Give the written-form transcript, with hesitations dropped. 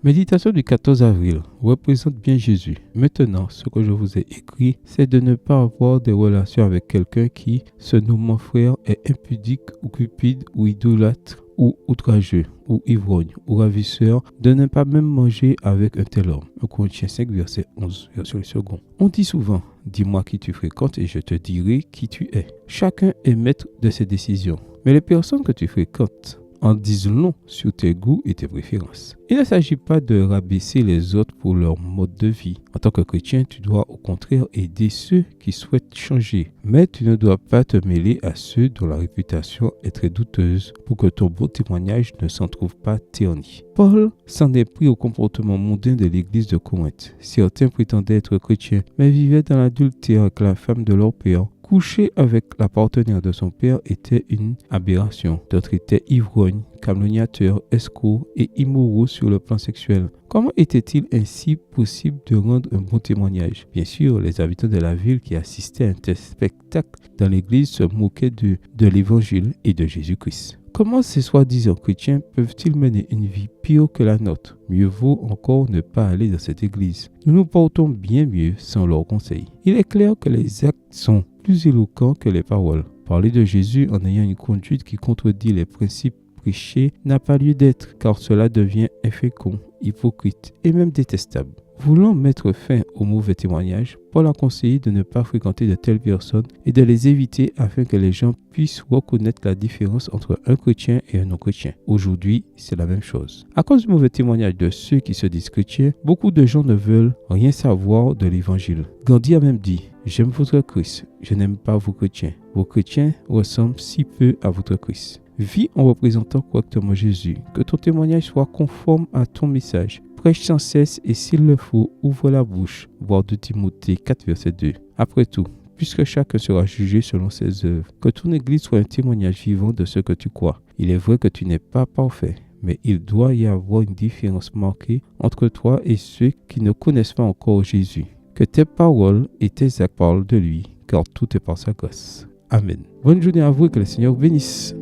Méditation du 14 avril représente bien Jésus. Maintenant, ce que je vous ai écrit, c'est de ne pas avoir des relations avec quelqu'un qui, se nommant frère, est impudique ou cupide ou idolâtre ou outrageux ou ivrogne ou ravisseur, de ne pas même manger avec un tel homme. 1 Corinthiens 5, verset 11, verset second. On dit souvent, dis-moi qui tu fréquentes et je te dirai qui tu es. Chacun est maître de ses décisions, mais les personnes que tu fréquentes en disent long sur tes goûts et tes préférences. Il ne s'agit pas de rabaisser les autres pour leur mode de vie. En tant que chrétien, tu dois au contraire aider ceux qui souhaitent changer. Mais tu ne dois pas te mêler à ceux dont la réputation est très douteuse pour que ton beau témoignage ne s'en trouve pas terni. Paul s'en est pris au comportement mondain de l'église de Corinthe. Certains prétendaient être chrétiens, mais vivaient dans l'adultère avec la femme de leur père. Coucher avec la partenaire de son père était une aberration. D'autres étaient ivrognes, calomniateurs, escrocs et immoraux sur le plan sexuel. Comment était-il ainsi possible de rendre un bon témoignage? Bien sûr, les habitants de la ville qui assistaient à un tel spectacle dans l'église se moquaient de l'évangile et de Jésus-Christ. Comment ces soi-disant chrétiens peuvent-ils mener une vie pire que la nôtre? Mieux vaut encore ne pas aller dans cette église. Nous nous portons bien mieux sans leurs conseils. Il est clair que les actes sont plus éloquents que les paroles. Parler de Jésus en ayant une conduite qui contredit les principes prêchés n'a pas lieu d'être, car cela devient infécond, hypocrite et même détestable. Voulant mettre fin au mauvais témoignage, Paul a conseillé de ne pas fréquenter de telles personnes et de les éviter afin que les gens puissent reconnaître la différence entre un chrétien et un non-chrétien. Aujourd'hui, c'est la même chose. À cause du mauvais témoignage de ceux qui se disent chrétiens, beaucoup de gens ne veulent rien savoir de l'évangile. Gandhi a même dit « J'aime votre Christ, je n'aime pas vos chrétiens. Vos chrétiens ressemblent si peu à votre Christ. » Vis en représentant correctement Jésus, que ton témoignage soit conforme à ton message. Prêche sans cesse et s'il le faut, ouvre la bouche. Voir 2 Timothée 4, verset 2. Après tout, puisque chacun sera jugé selon ses œuvres, que ton église soit un témoignage vivant de ce que tu crois. Il est vrai que tu n'es pas parfait, mais il doit y avoir une différence marquée entre toi et ceux qui ne connaissent pas encore Jésus. Que tes paroles et tes actes parlent de lui, car tout est par sa grâce. Amen. Bonne journée à vous et que le Seigneur vous bénisse.